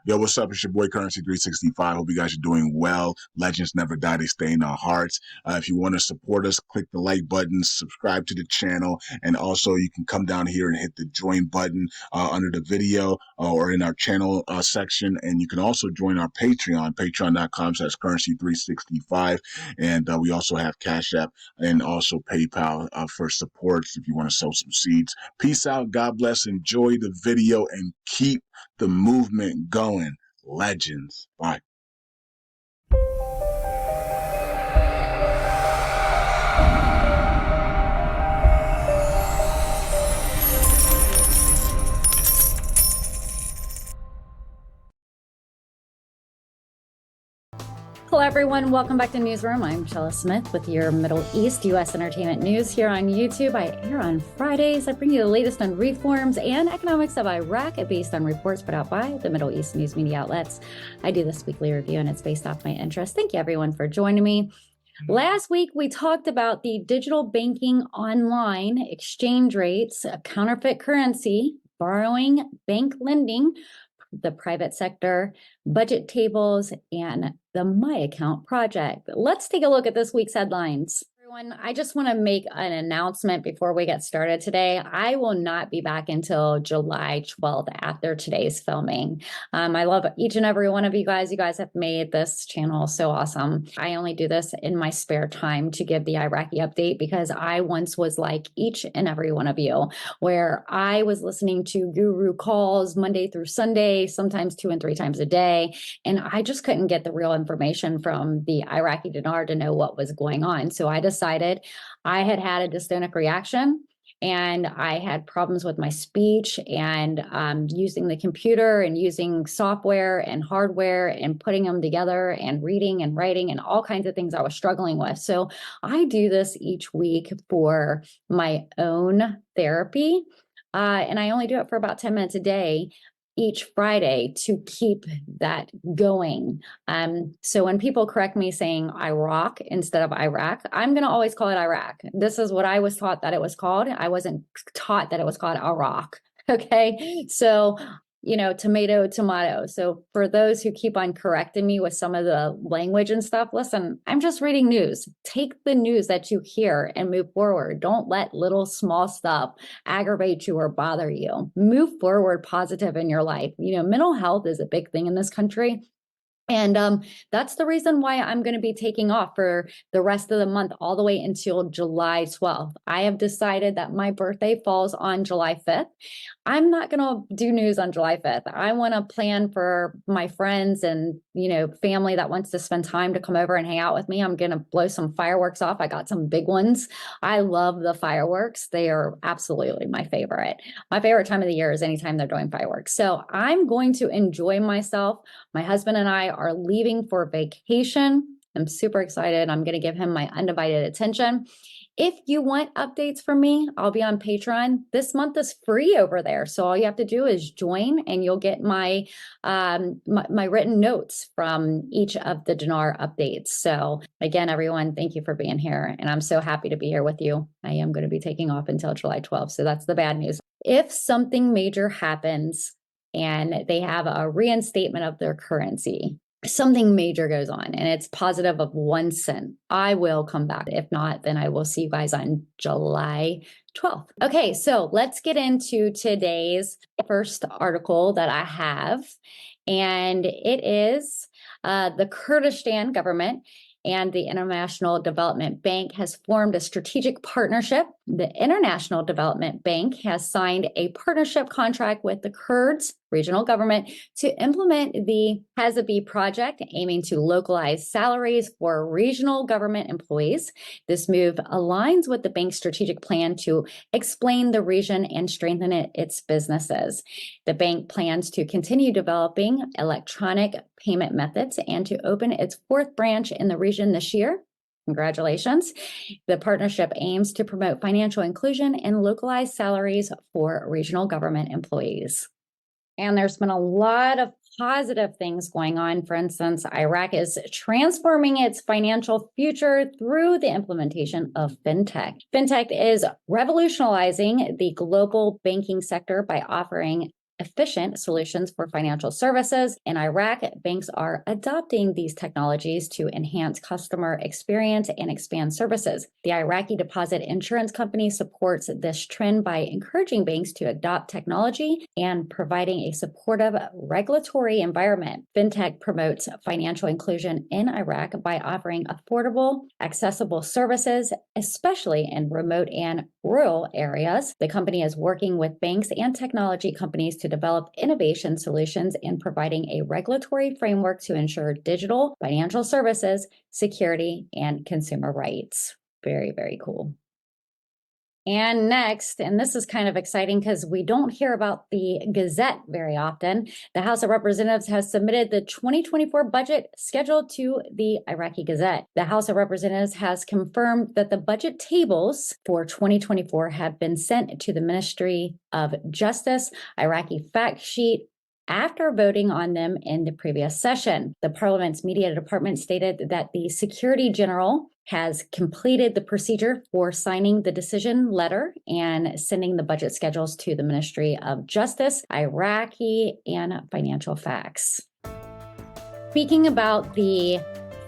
Yo, what's up? It's your boy Currency 365. Hope you guys are doing well. Legends never die, they stay in our hearts. If you want to support us, click the like button, subscribe to the channel, and also you can come down here and hit the join button under the video or in our channel section. And you can also join our Patreon, patreon.com/currency365. And we also have Cash App and also PayPal for supports if you want to sow some seeds. Peace out. God bless. Enjoy the video and keep the movement going. Legends. Bye. Hello, everyone. Welcome back to Newsroom. I'm Chella Smith with your Middle East U.S. entertainment news here on YouTube. I air on Fridays. I bring you the latest on reforms and economics of Iraq based on reports put out by the Middle East news media outlets. I do this weekly review, and it's based off my interest. Thank you, everyone, for joining me. Last week, we talked about the digital banking online exchange rates, counterfeit currency, borrowing, bank lending, the private sector, budget tables, and the My Account project. Let's take a look at this week's headlines. Everyone, I just want to make an announcement before we get started today. I will not be back until July 12th after today's filming. I love each and every one of you guys. You guys have made this channel so awesome. I only do this in my spare time to give the Iraqi update because I once was like each and every one of you, where I was listening to guru calls Monday through Sunday, sometimes 2 and 3 times a day. And I just couldn't get the real information from the Iraqi dinar to know what was going on. So I decided I had a dystonic reaction and I had problems with my speech and using the computer and using software and hardware and putting them together and reading and writing and all kinds of things I was struggling with. So I do this each week for my own therapy. And I only do it for about 10 minutes a day each Friday to keep that going. So when people correct me saying Iraq instead of Iraq, I'm going to always call it Iraq. This is what I was taught that it was called. I wasn't taught that it was called Iraq. Okay. So, tomato, tomato. So for those who keep on correcting me with some of the language and stuff, listen, I'm just reading news. Take the news that you hear and move forward. Don't let little small stuff aggravate you or bother you. Move forward positive in your life. Mental health is a big thing in this country. And that's the reason why I'm going to be taking off for the rest of the month, all the way until July 12th. I have decided that my birthday falls on July 5th. I'm not going to do news on July 5th. I want to plan for my friends and, family that wants to spend time to come over and hang out with me. I'm going to blow some fireworks off. I got some big ones. I love the fireworks. They are absolutely my favorite. My favorite time of the year is anytime they're doing fireworks. So I'm going to enjoy myself. My husband and I are leaving for vacation. I'm super excited. I'm going to give him my undivided attention. If you want updates from me, I'll be on Patreon. This month is free over there. So all you have to do is join and you'll get my my written notes from each of the Dinar updates. So again, everyone, thank you for being here. And I'm so happy to be here with you. I am going to be taking off until July 12th. So that's the bad news. If something major happens and they have a reinstatement of their currency, something major goes on and it's positive of 1 cent, I will come back. If not, then I will see you guys on July 12th. Okay, so let's get into today's first article that I have. And it is the Kurdistan government and the International Development Bank has formed a strategic partnership. The International Development Bank has signed a partnership contract with the Kurds regional government to implement the Hasabi project, aiming to localize salaries for regional government employees. This move aligns with the bank's strategic plan to explain the region and strengthen its businesses. The bank plans to continue developing electronic payment methods and to open its 4th branch in the region this year. Congratulations. The partnership aims to promote financial inclusion and localized salaries for regional government employees. And there's been a lot of positive things going on. For instance, Iraq is transforming its financial future through the implementation of fintech. Fintech is revolutionizing the global banking sector by offering efficient solutions for financial services. In Iraq, banks are adopting these technologies to enhance customer experience and expand services. The Iraqi Deposit Insurance Company supports this trend by encouraging banks to adopt technology and providing a supportive regulatory environment. FinTech promotes financial inclusion in Iraq by offering affordable, accessible services, especially in remote and rural areas. The company is working with banks and technology companies to develop innovation solutions and providing a regulatory framework to ensure digital financial services, security, and consumer rights. Very, very cool. And next, and this is kind of exciting because we don't hear about the Gazette very often, the House of Representatives has submitted the 2024 budget schedule to the Iraqi Gazette. The House of Representatives has confirmed that the budget tables for 2024 have been sent to the Ministry of Justice, Iraqi fact sheet, after voting on them in the previous session. The Parliament's media department stated that the Secretary General has completed the procedure for signing the decision letter and sending the budget schedules to the Ministry of Justice, Iraqi, and Financial Facts. Speaking about the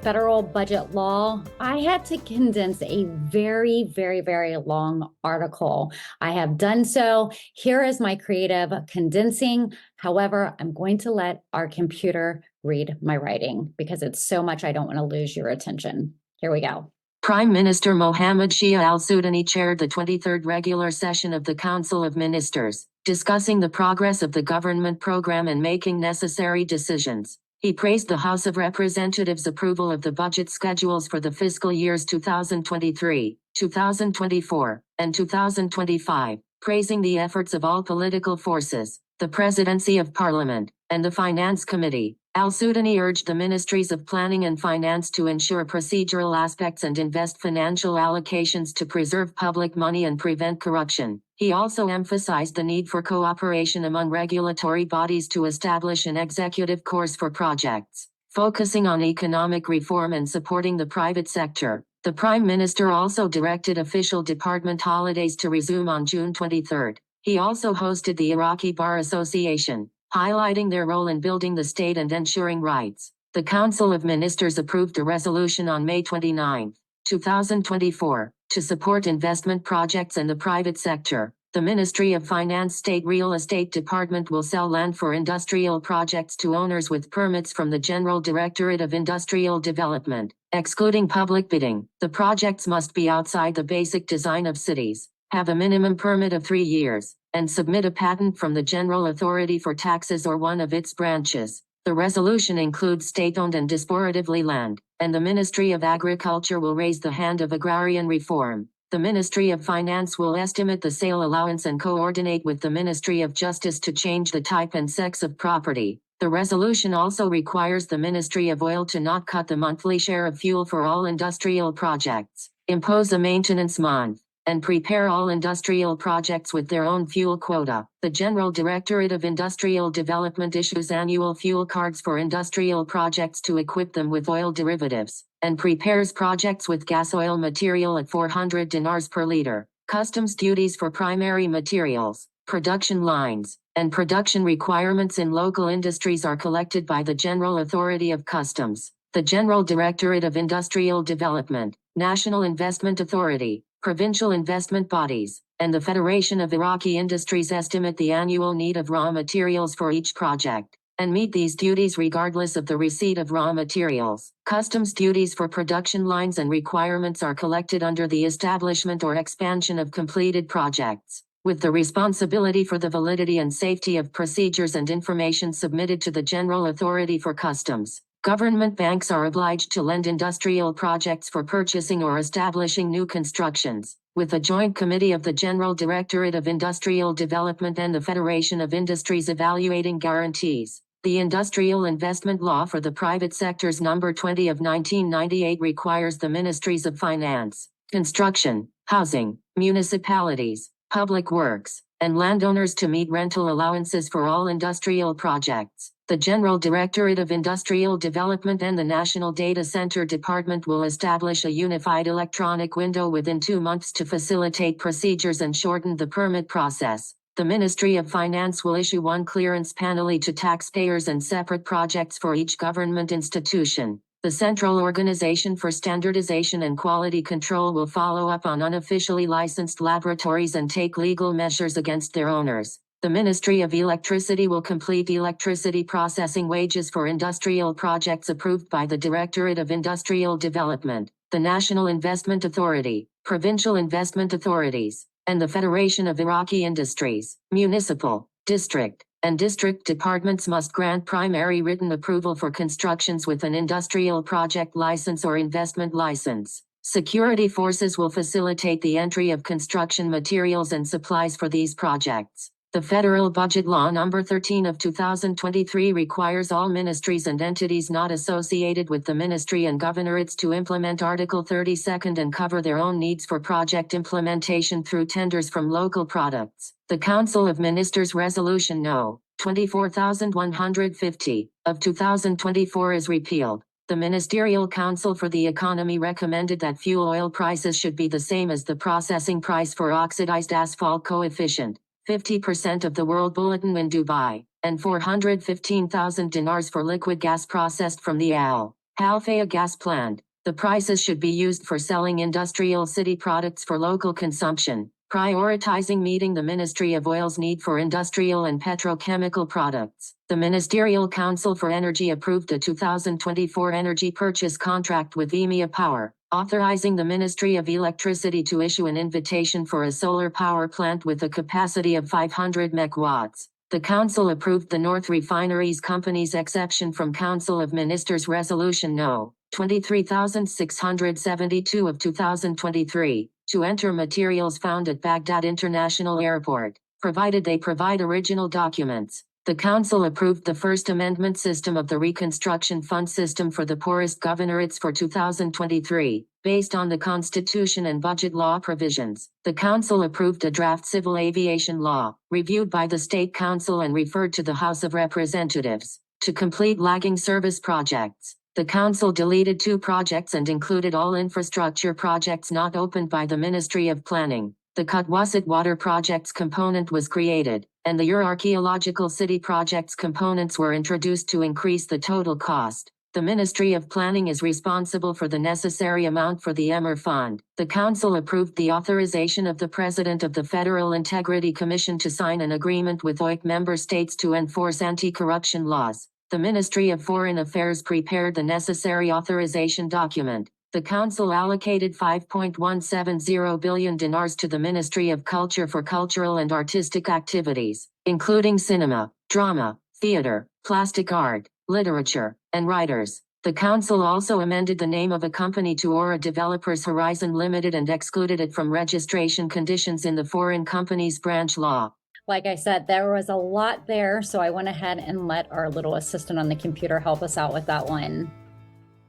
federal budget law, I had to condense a very, very, very long article. I have done so. Here is my creative condensing. However, I'm going to let our computer read my writing because it's so much I don't want to lose your attention. Here we go. Prime Minister Mohammed Shia al-Sudani chaired the 23rd regular session of the Council of Ministers, discussing the progress of the government program and making necessary decisions. He praised the House of Representatives' approval of the budget schedules for the fiscal years 2023, 2024, and 2025, praising the efforts of all political forces, the Presidency of Parliament, and the Finance Committee. Al-Sudani urged the Ministries of Planning and Finance to ensure procedural aspects and invest financial allocations to preserve public money and prevent corruption. He also emphasized the need for cooperation among regulatory bodies to establish an executive course for projects, focusing on economic reform and supporting the private sector. The Prime Minister also directed official department holidays to resume on June 23. He also hosted the Iraqi Bar Association, highlighting their role in building the state and ensuring rights. The Council of Ministers approved a resolution on May 29, 2024, to support investment projects in the private sector. The Ministry of Finance State Real Estate Department will sell land for industrial projects to owners with permits from the General Directorate of Industrial Development, excluding public bidding. The projects must be outside the basic design of cities, have a minimum permit of 3 years, and submit a patent from the General Authority for Taxes or one of its branches. The resolution includes state-owned and disportively land, and the Ministry of Agriculture will raise the hand of agrarian reform. The Ministry of Finance will estimate the sale allowance and coordinate with the Ministry of Justice to change the type and sex of property. The resolution also requires the Ministry of Oil to not cut the monthly share of fuel for all industrial projects, impose a maintenance month, and prepare all industrial projects with their own fuel quota. The General Directorate of Industrial Development issues annual fuel cards for industrial projects to equip them with oil derivatives, and prepares projects with gas oil material at 400 dinars per liter. Customs duties for primary materials, production lines, and production requirements in local industries are collected by the General Authority of Customs, the General Directorate of Industrial Development, National Investment Authority, provincial investment bodies, and the Federation of Iraqi Industries estimate the annual need of raw materials for each project, and meet these duties regardless of the receipt of raw materials. Customs duties for production lines and requirements are collected under the establishment or expansion of completed projects, with the responsibility for the validity and safety of procedures and information submitted to the General Authority for Customs. Government banks are obliged to lend industrial projects for purchasing or establishing new constructions, with a joint committee of the General Directorate of Industrial Development and the Federation of Industries evaluating guarantees. The Industrial Investment Law for the Private Sector's Number 20 of 1998 requires the Ministries of Finance, Construction, Housing, Municipalities, Public Works, and landowners to meet rental allowances for all industrial projects. The General Directorate of Industrial Development and the National Data Center Department will establish a unified electronic window within 2 months to facilitate procedures and shorten the permit process. The Ministry of Finance will issue one clearance penalty to taxpayers and separate projects for each government institution. The Central Organization for Standardization and Quality Control will follow up on unofficially licensed laboratories and take legal measures against their owners. The Ministry of Electricity will complete electricity processing wages for industrial projects approved by the Directorate of Industrial Development, the National Investment Authority, provincial investment authorities, and the Federation of Iraqi Industries. Municipal, district, and district departments must grant primary written approval for constructions with an industrial project license or investment license. Security forces will facilitate the entry of construction materials and supplies for these projects. The Federal Budget Law No. 13 of 2023 requires all ministries and entities not associated with the ministry and governorates to implement Article 32 and cover their own needs for project implementation through tenders from local products. The Council of Ministers Resolution No. 24150 of 2024 is repealed. The Ministerial Council for the Economy recommended that fuel oil prices should be the same as the processing price for oxidized asphalt coefficient, 50% of the World Bulletin in Dubai, and 415,000 dinars for liquid gas processed from the Al Halfaya gas plant. The prices should be used for selling industrial city products for local consumption, prioritizing meeting the Ministry of Oil's need for industrial and petrochemical products. The Ministerial Council for Energy approved a 2024 energy purchase contract with EMEA Power, authorizing the Ministry of Electricity to issue an invitation for a solar power plant with a capacity of 500 megawatts. The Council approved the North Refineries Company's exception from Council of Ministers Resolution No. 23672 of 2023, to enter materials found at Baghdad International Airport, provided they provide original documents. The Council approved the First Amendment system of the Reconstruction Fund system for the poorest governorates for 2023, based on the Constitution and budget law provisions. The Council approved a draft civil aviation law, reviewed by the State Council and referred to the House of Representatives, to complete lagging service projects. The Council deleted 2 projects and included all infrastructure projects not opened by the Ministry of Planning. The Kutwasit Water Projects component was created, and the Archaeological City Projects components were introduced to increase the total cost. The Ministry of Planning is responsible for the necessary amount for the Emir Fund. The Council approved the authorization of the President of the Federal Integrity Commission to sign an agreement with OIC member states to enforce anti-corruption laws. The Ministry of Foreign Affairs prepared the necessary authorization document. The Council allocated 5.170 billion dinars to the Ministry of Culture for cultural and artistic activities, including cinema, drama, theater, plastic art, literature, and writers. The Council also amended the name of a company to Aura Developers Horizon Limited and excluded it from registration conditions in the Foreign Companies Branch Law. Like I said, there was a lot there, so I went ahead and let our little assistant on the computer help us out with that one.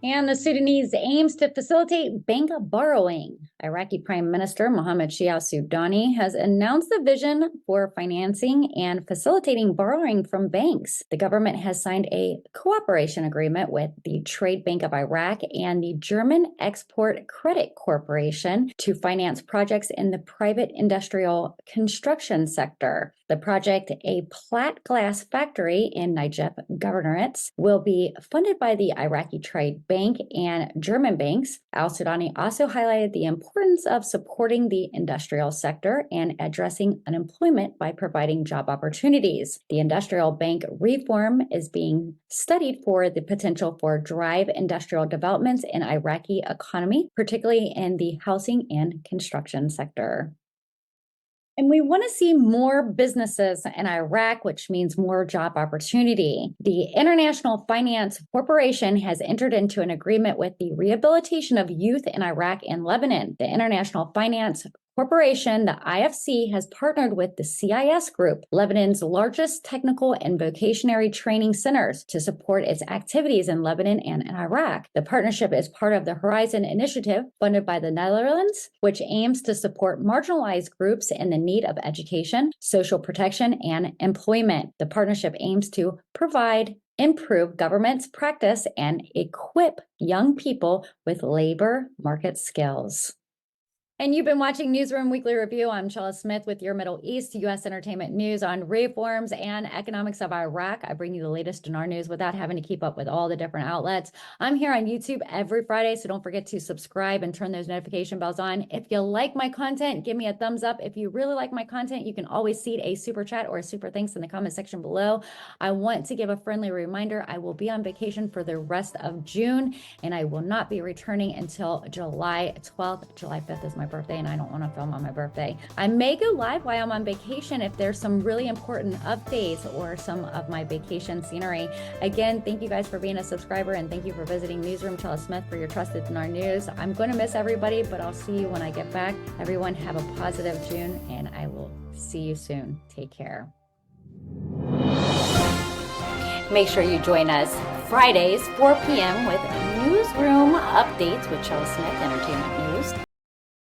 And the Sudanese aims to facilitate bank borrowing. Iraqi Prime Minister Mohammed Shia al-Sudani has announced the vision for financing and facilitating borrowing from banks. The government has signed a cooperation agreement with the Trade Bank of Iraq and the German Export Credit Corporation to finance projects in the private industrial construction sector. The project, a Platt glass factory in Najaf Governorates, will be funded by the Iraqi Trade Bank and German banks. Al-Sudani also highlighted the importance of supporting the industrial sector and addressing unemployment by providing job opportunities. The industrial bank reform is being studied for the potential for drive industrial developments in Iraqi economy, particularly in the housing and construction sector. And we want to see more businesses in Iraq, which means more job opportunity. The International Finance Corporation has entered into an agreement with the rehabilitation of youth in Iraq and Lebanon. The International Finance Corporation, the IFC, has partnered with the CIS Group, Lebanon's largest technical and vocational training centers, to support its activities in Lebanon and in Iraq. The partnership is part of the Horizon Initiative, funded by the Netherlands, which aims to support marginalized groups in the need of education, social protection, and employment. The partnership aims to provide, improve government's practice, and equip young people with labor market skills. And you've been watching Newsroom Weekly Review. I'm Chella Smith with your Middle East U.S. entertainment news on reforms and economics of Iraq. I bring you the latest Dinar news without having to keep up with all the different outlets. I'm here on YouTube every Friday, so don't forget to subscribe and turn those notification bells on. If you like my content, give me a thumbs up. If you really like my content, you can always seed a super chat or a super thanks in the comment section below. I want to give a friendly reminder, I will be on vacation for the rest of June, and I will not be returning until July 12th. July 5th is my birthday, and I don't want to film on my birthday. I may go live while I'm on vacation if there's some really important updates or some of my vacation scenery. Again, thank you guys for being a subscriber, and thank you for visiting Newsroom Chella Smith for your trusted Dinar news. I'm going to miss everybody, but I'll see you when I get back. Everyone have a positive June, and I will see you soon. Take care. Make sure you join us Fridays, 4 p.m. with Newsroom Updates with Chella Smith Entertainment News.